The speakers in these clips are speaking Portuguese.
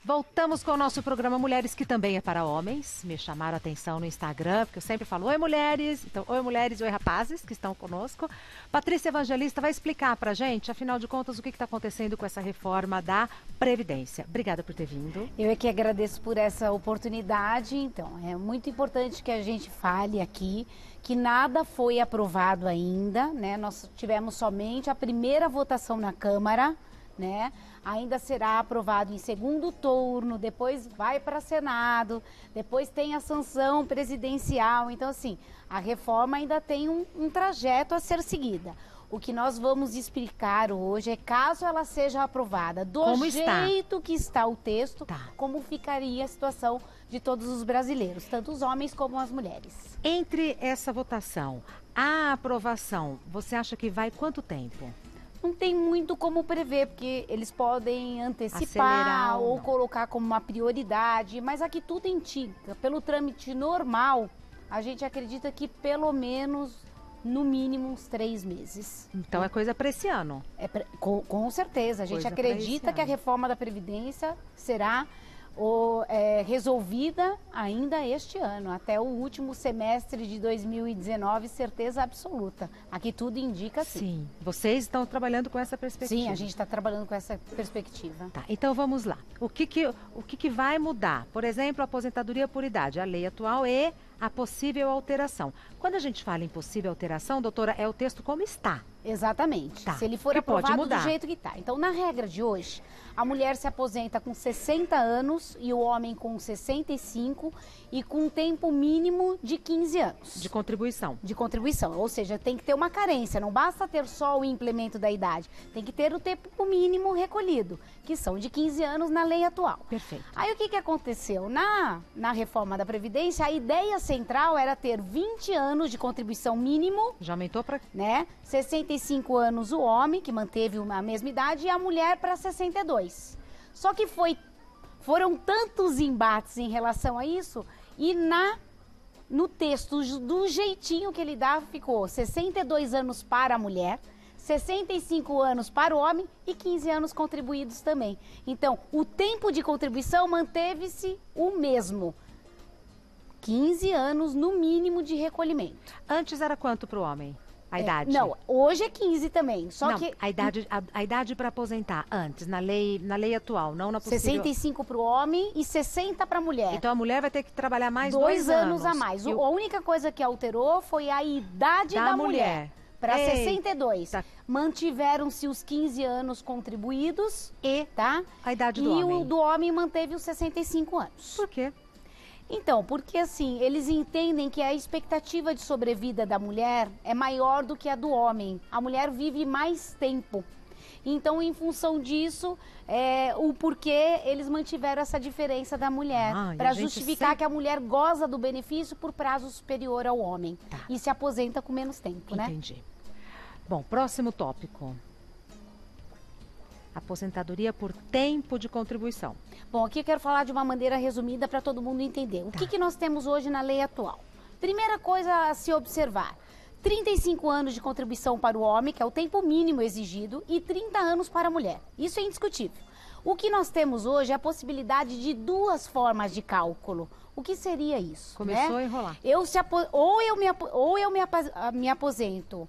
Voltamos com o nosso programa Mulheres, que também é para homens. Me chamaram a atenção no Instagram, porque eu sempre falo oi mulheres, então oi mulheres e oi rapazes que estão conosco. Patrícia Evangelista vai explicar pra gente, afinal de contas, o que está acontecendo com essa reforma da Previdência. Obrigada por ter vindo. Eu é que agradeço por essa oportunidade. Então, é muito importante que a gente fale aqui que nada foi aprovado ainda, né? Nós tivemos somente a primeira votação na Câmara, né? Ainda será aprovado em segundo turno, depois vai para Senado, depois tem a sanção presidencial. Então, assim, a reforma ainda tem um trajeto a ser seguida. O que nós vamos explicar hoje é, caso ela seja aprovada do jeito que está o texto, como ficaria a situação de todos os brasileiros, tanto os homens como as mulheres. Entre essa votação, a aprovação, você acha que vai quanto tempo? Não tem muito como prever, porque eles podem antecipar acelerar ou colocar como uma prioridade, mas aqui tudo indica, pelo trâmite normal, a gente acredita que pelo menos, no mínimo, uns 3 meses. Então é coisa para esse ano? Com certeza, a gente acredita que a reforma da Previdência será resolvida ainda este ano, até o último semestre de 2019, certeza absoluta. Aqui tudo indica sim. Sim, vocês estão trabalhando com essa perspectiva. Sim, a gente está trabalhando com essa perspectiva. Tá, então vamos lá. O que vai mudar? Por exemplo, a aposentadoria por idade, a lei atual e a possível alteração. Quando a gente fala em possível alteração, doutora, é o texto como está. Exatamente. Tá. Se ele for aprovado do jeito que está. Então, na regra de hoje, a mulher se aposenta com 60 anos e o homem com 65 e com um tempo mínimo de 15 anos. De contribuição. De contribuição. Ou seja, tem que ter uma carência. Não basta ter só o implemento da idade. Tem que ter o tempo mínimo recolhido, que são de 15 anos na lei atual. Perfeito. Aí o que aconteceu? Na reforma da Previdência, a ideia central era ter 20 anos de contribuição mínimo. Já aumentou para... Né? 65 anos o homem, que manteve a mesma idade, e a mulher para 62. Só que foram tantos embates em relação a isso, e no texto, do jeitinho que ele dá, ficou 62 anos para a mulher, 65 anos para o homem e 15 anos contribuídos também. Então, o tempo de contribuição manteve-se o mesmo. 15 anos no mínimo de recolhimento. Antes era quanto para o homem? A idade? Não, hoje é 15 também. Só que a idade para aposentar antes, na lei atual, não na possível... 65 para o homem e 60 para a mulher. Então a mulher vai ter que trabalhar mais 2 anos a mais. A única coisa que alterou foi a idade da mulher. Para 62. Tá. Mantiveram-se os 15 anos contribuídos e a idade do homem. E o do homem manteve os 65 anos. Por quê? Então, porque assim, eles entendem que a expectativa de sobrevida da mulher é maior do que a do homem. A mulher vive mais tempo. Então, em função disso, o porquê eles mantiveram essa diferença da mulher. Para justificar que a mulher goza do benefício por prazo superior ao homem. Tá. E se aposenta com menos tempo, né? Entendi. Bom, próximo tópico. Aposentadoria por tempo de contribuição. Bom, aqui eu quero falar de uma maneira resumida para todo mundo entender. O que nós temos hoje na lei atual? Primeira coisa a se observar. 35 anos de contribuição para o homem, que é o tempo mínimo exigido, e 30 anos para a mulher. Isso é indiscutível. O que nós temos hoje é a possibilidade de 2 formas de cálculo. O que seria isso? Começou a enrolar. Ou eu me aposento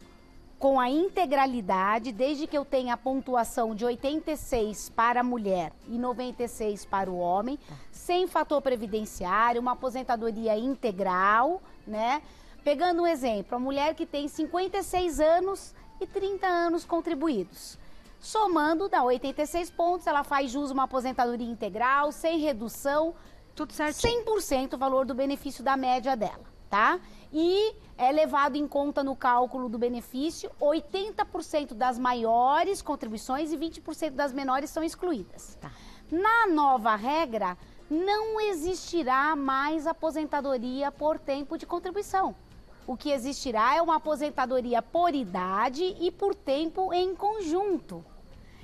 com a integralidade, desde que eu tenha a pontuação de 86 para a mulher e 96 para o homem, sem fator previdenciário, uma aposentadoria integral, né? Pegando um exemplo, a mulher que tem 56 anos e 30 anos contribuídos. Somando, dá 86 pontos, ela faz jus a uma aposentadoria integral, sem redução, tudo certinho. 100% o valor do benefício da média dela, tá? E é levado em conta no cálculo do benefício, 80% das maiores contribuições e 20% das menores são excluídas. Tá. Na nova regra, não existirá mais aposentadoria por tempo de contribuição. O que existirá é uma aposentadoria por idade e por tempo em conjunto.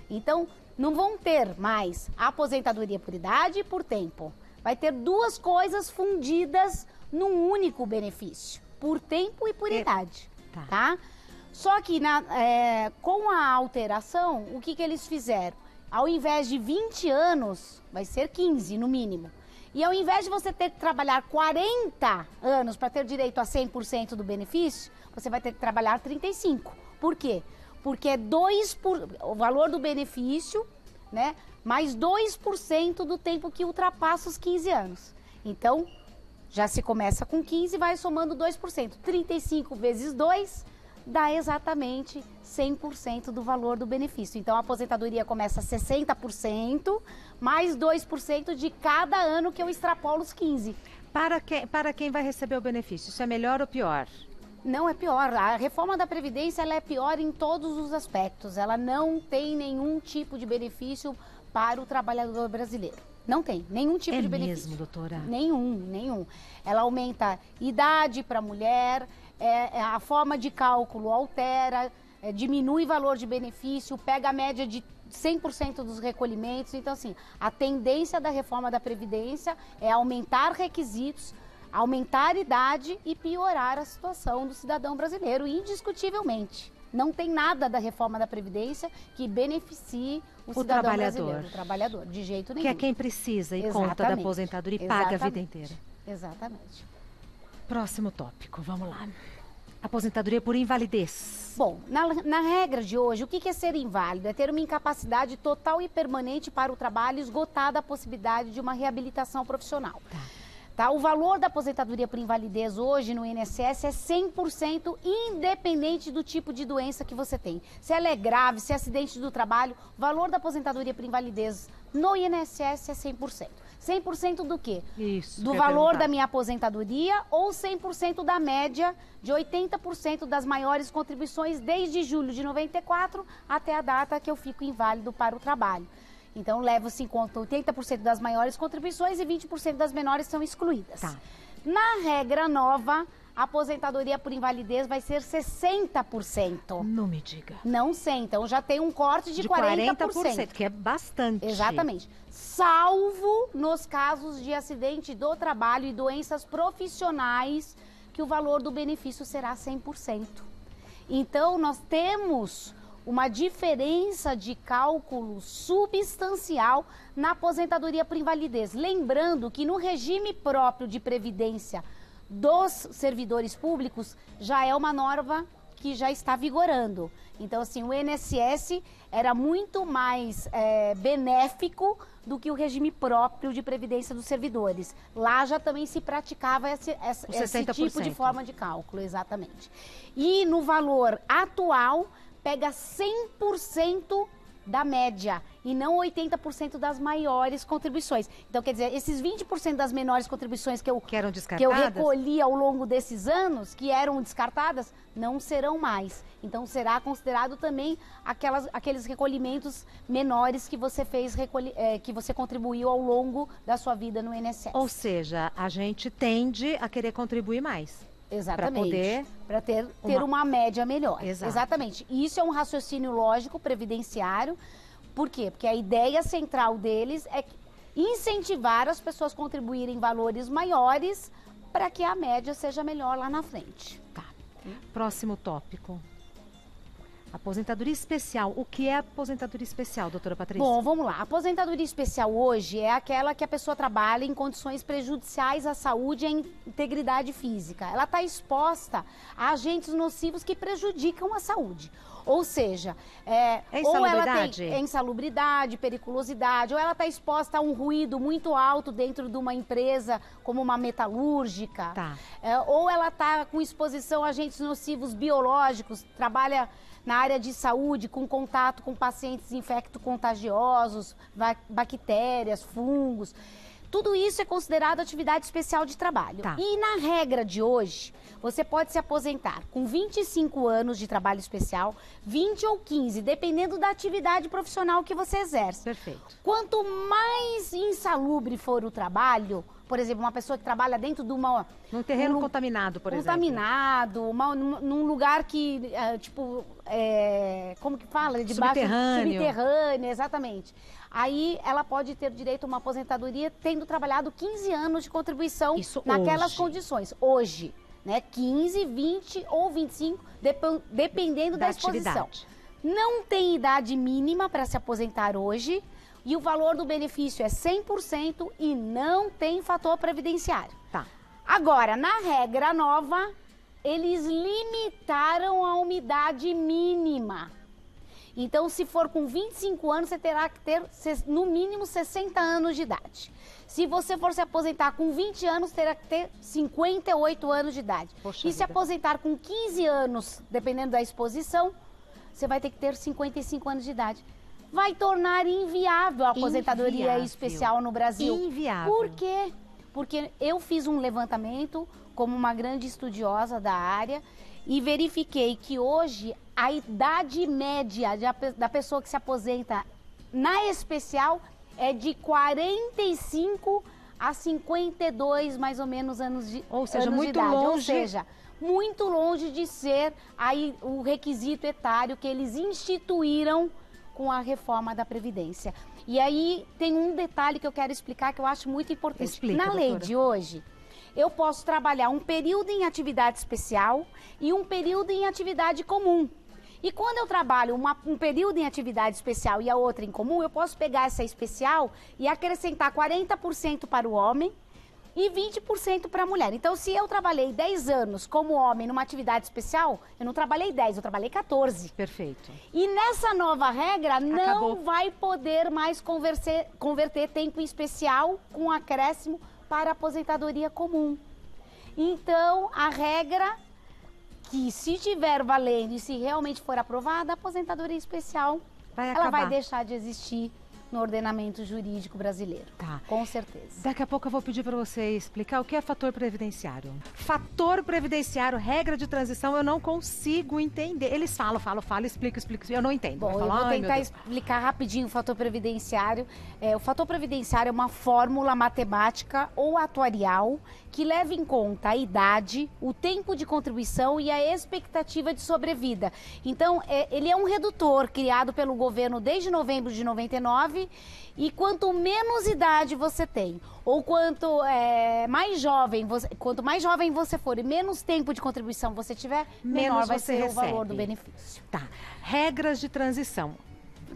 Então, não vão ter mais aposentadoria por idade e por tempo. Vai ter 2 coisas fundidas num único benefício, por tempo e por idade, tá? Só que com a alteração, o que eles fizeram? ao invés de 20 anos, vai ser 15 no mínimo. E ao invés de você ter que trabalhar 40 anos para ter direito a 100% do benefício, você vai ter que trabalhar 35. Por quê? Porque é o valor do benefício, né, mais 2% do tempo que ultrapassa os 15 anos. Então, já se começa com 15 e vai somando 2%. 35 vezes 2 dá exatamente 100% do valor do benefício. Então, a aposentadoria começa a 60%, mais 2% de cada ano que eu extrapolo os 15. Para quem vai receber o benefício, isso é melhor ou pior? Não, é pior. A reforma da Previdência ela é pior em todos os aspectos. Ela não tem nenhum tipo de benefício para o trabalhador brasileiro. Não tem nenhum tipo de benefício. É mesmo, doutora? Nenhum. Ela aumenta idade para a mulher, a forma de cálculo altera, diminui o valor de benefício, pega a média de 100% dos recolhimentos. Então, assim, a tendência da reforma da Previdência é aumentar requisitos, aumentar a idade e piorar a situação do cidadão brasileiro, indiscutivelmente. Não tem nada da reforma da Previdência que beneficie o cidadão brasileiro, o trabalhador, de jeito nenhum. Que é quem precisa e conta da aposentadoria e paga a vida inteira. Exatamente. Próximo tópico, vamos lá. Aposentadoria por invalidez. Bom, na regra de hoje, o que é ser inválido? É ter uma incapacidade total e permanente para o trabalho, esgotada a possibilidade de uma reabilitação profissional. Tá, o valor da aposentadoria por invalidez hoje no INSS é 100% independente do tipo de doença que você tem. Se ela é grave, se é acidente do trabalho, o valor da aposentadoria por invalidez no INSS é 100%. 100% do quê? Isso, do valor da minha aposentadoria ou 100% da média de 80% das maiores contribuições desde julho de 94 até a data que eu fico inválido para o trabalho. Então, leva-se em conta 80% das maiores contribuições e 20% das menores são excluídas. Tá. Na regra nova, a aposentadoria por invalidez vai ser 60%. Não me diga. Não 100%. Então, já tem um corte de 40%. Que é bastante. Exatamente. Salvo nos casos de acidente do trabalho e doenças profissionais, que o valor do benefício será 100%. Então, nós temos uma diferença de cálculo substancial na aposentadoria por invalidez. Lembrando que no regime próprio de previdência dos servidores públicos já é uma norma que já está vigorando. Então, assim, o INSS era muito mais benéfico do que o regime próprio de previdência dos servidores. Lá já também se praticava esse tipo de forma de cálculo, exatamente. E no valor atual, pega 100% da média e não 80% das maiores contribuições. Então, quer dizer, esses 20% das menores contribuições que eu recolhi ao longo desses anos, que eram descartadas, não serão mais. Então, será considerado também aqueles recolhimentos menores que você fez, que você contribuiu ao longo da sua vida no INSS. Ou seja, a gente tende a querer contribuir mais. Exatamente. Para ter uma média melhor. Exato. Exatamente. Isso é um raciocínio lógico previdenciário. Por quê? Porque a ideia central deles é incentivar as pessoas a contribuírem valores maiores para que a média seja melhor lá na frente. Tá. Próximo tópico. Aposentadoria especial. O que é aposentadoria especial, doutora Patrícia? Bom, vamos lá. A aposentadoria especial hoje é aquela que a pessoa trabalha em condições prejudiciais à saúde e à integridade física. Ela está exposta a agentes nocivos que prejudicam a saúde. Ou seja, ou ela tem insalubridade, periculosidade, ou ela está exposta a um ruído muito alto dentro de uma empresa, como uma metalúrgica. Tá. Ou ela está com exposição a agentes nocivos biológicos, trabalha na área de saúde, com contato com pacientes infecto-contagiosos, bactérias, fungos. Tudo isso é considerado atividade especial de trabalho. Tá. E na regra de hoje, você pode se aposentar com 25 anos de trabalho especial, 20 ou 15, dependendo da atividade profissional que você exerce. Perfeito. Quanto mais insalubre for o trabalho, por exemplo, uma pessoa que trabalha dentro de uma... Num terreno contaminado, por exemplo. Contaminado, num lugar que, como que fala? Subterrâneo, exatamente. Aí ela pode ter direito a uma aposentadoria tendo trabalhado 15 anos de contribuição naquelas condições. Hoje, né? 15, 20 ou 25, dependendo da exposição. Atividade. Não tem idade mínima para se aposentar hoje, e o valor do benefício é 100% e não tem fator previdenciário. Tá. Agora, na regra nova, eles limitaram a umidade mínima. Então, se for com 25 anos, você terá que ter no mínimo 60 anos de idade. Se você for se aposentar com 20 anos, terá que ter 58 anos de idade. Poxa e se vida. aposentar com 15 anos, dependendo da exposição, você vai ter que ter 55 anos de idade. Vai tornar inviável a aposentadoria Inviável. especial no Brasil. Inviável. Por quê? Porque eu fiz um levantamento como uma grande estudiosa da área e verifiquei que hoje a idade média da pessoa que se aposenta na especial é de 45 a 52 mais ou menos anos de Ou seja, anos muito de idade. longe. Ou seja, muito longe de ser aí o requisito etário que eles instituíram com a reforma da Previdência. E aí tem um detalhe que eu quero explicar que eu acho muito importante. Explica, Na lei doutora. de hoje, eu posso trabalhar um período em atividade especial e um período em atividade comum. E quando eu trabalho um período em atividade especial e a outra em comum, eu posso pegar essa especial e acrescentar 40% para o homem e 20% para a mulher. Então, se eu trabalhei 10 anos como homem numa atividade especial, eu não trabalhei 10, eu trabalhei 14. Perfeito. E nessa nova regra, Acabou. não vai poder mais converter tempo especial com acréscimo para aposentadoria comum. Então, a regra que se tiver valendo e se realmente for aprovada, a aposentadoria especial, Vai ela acabar. vai deixar de existir no ordenamento jurídico brasileiro. Tá. Com certeza. Daqui a pouco eu vou pedir para você explicar o que é fator previdenciário. Fator previdenciário, regra de transição, eu não consigo entender. Eles falam, explica. Eu não entendo. Bom, Vai eu falar, vou "Ai, meu tentar Deus." explicar rapidinho o fator previdenciário. O fator previdenciário é uma fórmula matemática ou atuarial que leva em conta a idade, o tempo de contribuição e a expectativa de sobrevida. Então, ele é um redutor criado pelo governo desde novembro de 99 e quanto menos idade você tem ou quanto mais jovem você for e menos tempo de contribuição você tiver, menor Menos vai você ser o valor recebe. do benefício. Tá. Regras de transição.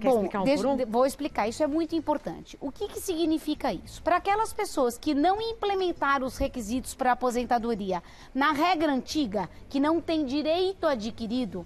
Quer Bom, explicar por um? vou explicar, isso é muito importante. O que significa isso? Para aquelas pessoas que não implementaram os requisitos para aposentadoria na regra antiga, que não tem direito adquirido,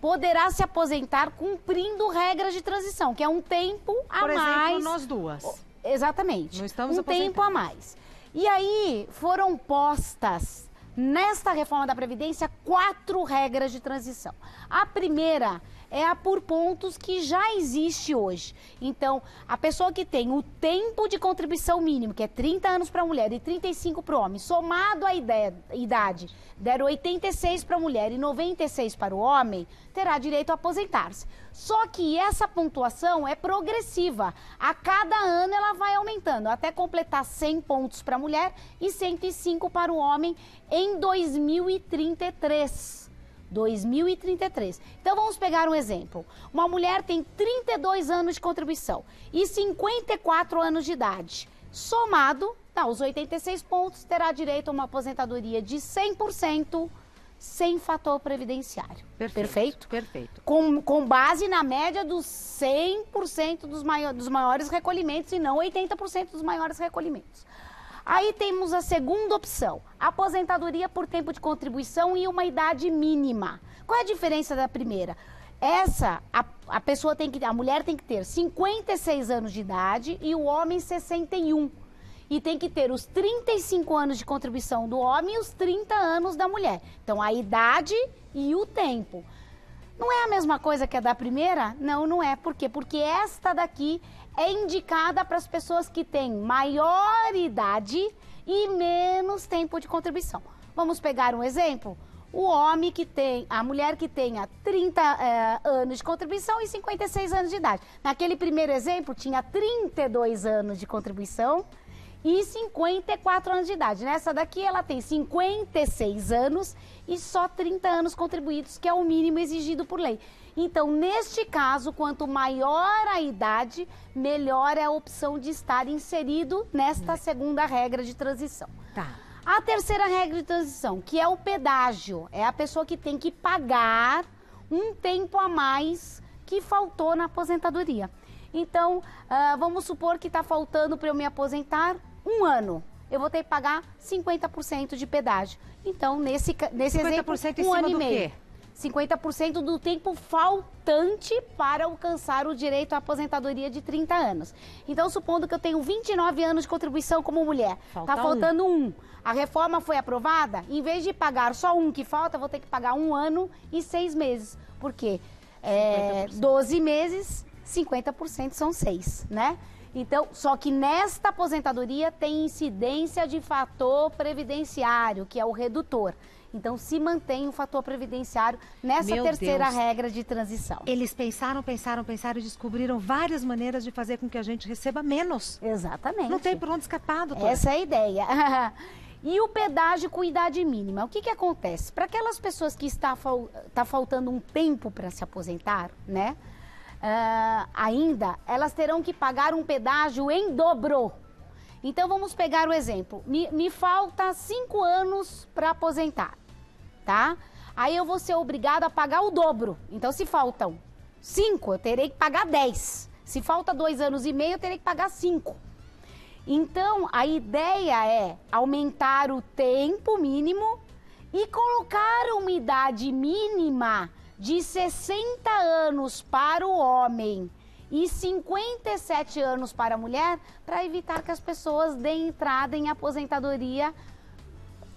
poderá se aposentar cumprindo regras de transição, que é um tempo a Por exemplo, mais. nós duas. Exatamente. Não estamos um tempo a mais. E aí foram postas nesta reforma da Previdência 4 regras de transição. A primeira é a por pontos que já existe hoje. Então, a pessoa que tem o tempo de contribuição mínimo, que é 30 anos para a mulher e 35 para o homem, somado à idade, der 86 para a mulher e 96 para o homem, terá direito a aposentar-se. Só que essa pontuação é progressiva. A cada ano ela vai aumentando, até completar 100 pontos para a mulher e 105 para o homem em 2033. 2033. Então vamos pegar um exemplo. Uma mulher tem 32 anos de contribuição e 54 anos de idade. Somado, os 86 pontos, terá direito a uma aposentadoria de 100% sem fator previdenciário. Perfeito? Perfeito. Com base na média dos 100% dos maiores recolhimentos e não 80% dos maiores recolhimentos. Aí temos a segunda opção, aposentadoria por tempo de contribuição e uma idade mínima. Qual é a diferença da primeira? A mulher tem que ter 56 anos de idade e o homem 61. E tem que ter os 35 anos de contribuição do homem e os 30 anos da mulher. Então, a idade e o tempo. Não é a mesma coisa que a da primeira? Não, não é. Por quê? Porque esta daqui é indicada para as pessoas que têm maior idade e menos tempo de contribuição. Vamos pegar um exemplo? A mulher que tenha 30 anos de contribuição e 56 anos de idade. Naquele primeiro exemplo, tinha 32 anos de contribuição e 54 anos de idade. Nessa daqui, ela tem 56 anos e só 30 anos contribuídos, que é o mínimo exigido por lei. Então, neste caso, quanto maior a idade, melhor é a opção de estar inserido nesta segunda regra de transição. Tá. A terceira regra de transição, que é o pedágio, é a pessoa que tem que pagar um tempo a mais que faltou na aposentadoria. Então, vamos supor que está faltando para eu me aposentar 1 ano. Eu vou ter que pagar 50% de pedágio. Então, nesse exemplo, 1 ano e meio. Quê? 50% do tempo faltante para alcançar o direito à aposentadoria de 30 anos. Então, supondo que eu tenho 29 anos de contribuição como mulher, está faltando 1. A reforma foi aprovada, em vez de pagar só 1 que falta, eu vou ter que pagar 1 ano e 6 meses. Por quê? 12 meses, 50% são 6, né? Então, só que nesta aposentadoria tem incidência de fator previdenciário, que é o redutor. Então, se mantém o fator previdenciário nessa terceira regra de transição. Eles pensaram e descobriram várias maneiras de fazer com que a gente receba menos. Exatamente. Não tem por onde escapar, doutora. Essa é a ideia. E o pedágio com idade mínima, o que acontece? Para aquelas pessoas que está faltando um tempo para se aposentar, né? Ainda, elas terão que pagar um pedágio em dobro. Então, vamos pegar o exemplo. Me falta 5 anos para aposentar, tá? Aí eu vou ser obrigado a pagar o dobro. Então, se faltam 5, eu terei que pagar 10. Se falta 2 anos e meio, eu terei que pagar 5. Então, a ideia é aumentar o tempo mínimo e colocar uma idade mínima de 60 anos para o homem e 57 anos para a mulher, para evitar que as pessoas deem entrada em aposentadoria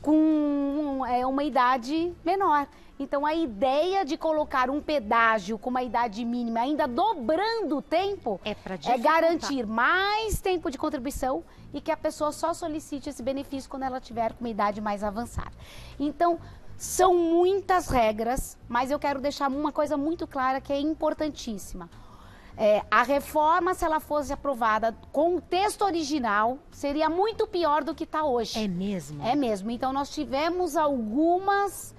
com uma idade menor. Então, a ideia de colocar um pedágio com uma idade mínima, ainda dobrando o tempo, é garantir mais tempo de contribuição e que a pessoa só solicite esse benefício quando ela tiver com uma idade mais avançada. Então, são muitas regras, mas eu quero deixar uma coisa muito clara que é importantíssima. A reforma, se ela fosse aprovada com o texto original, seria muito pior do que está hoje. É mesmo? É mesmo. Então, nós tivemos algumas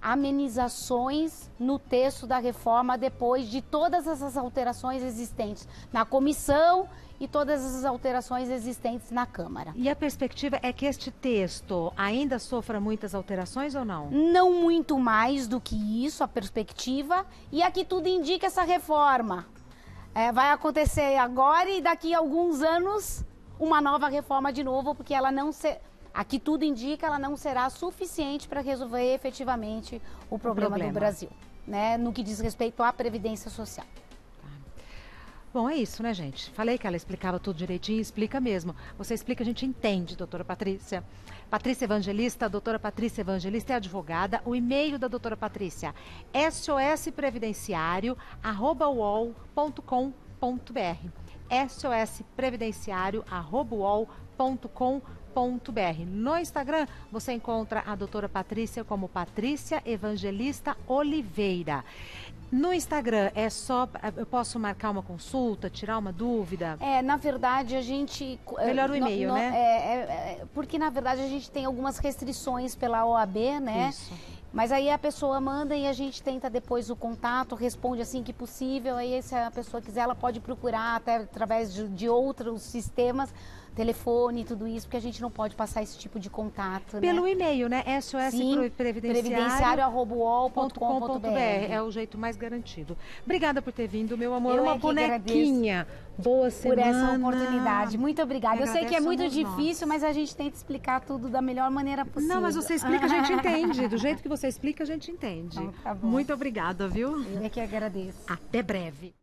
amenizações no texto da reforma depois de todas essas alterações existentes na comissão e todas essas alterações existentes na Câmara. E a perspectiva é que este texto ainda sofra muitas alterações ou não? Não muito mais do que isso, a perspectiva. E aqui tudo indica essa reforma. Vai acontecer agora e daqui a alguns anos uma nova reforma de novo, porque ela não aqui tudo indica, ela não será suficiente para resolver efetivamente o problema do Brasil, né, no que diz respeito à Previdência Social. Bom, é isso, né, gente? Falei que ela explicava tudo direitinho, explica mesmo. Você explica, a gente entende, doutora Patrícia. Patrícia Evangelista, doutora Patrícia Evangelista é advogada. O e-mail da doutora Patrícia, sosprevidenciario@uol.com.br. sosprevidenciario@uol.com.br. No Instagram, você encontra a doutora Patrícia como Patrícia Evangelista Oliveira. No Instagram, eu posso marcar uma consulta, tirar uma dúvida? Na verdade, a gente... Melhor o e-mail, né? Porque, na verdade, a gente tem algumas restrições pela OAB, né? Isso. Mas aí a pessoa manda e a gente tenta depois o contato, responde assim que possível. Aí, se a pessoa quiser, ela pode procurar até através de outros sistemas, telefone e tudo isso, porque a gente não pode passar esse tipo de contato. Pelo e-mail, né? sosprevidenciario@uol.com.br. É o jeito mais garantido. Obrigada por ter vindo, meu amor. Uma bonequinha. Boa semana. Por essa oportunidade. Muito obrigada. Eu sei que é muito difícil, mas a gente tenta explicar tudo da melhor maneira possível. Não, mas você explica, a gente entende. Do jeito que você explica, a gente entende. Então, tá bom. Muito obrigada, viu? Eu é que agradeço. Até breve.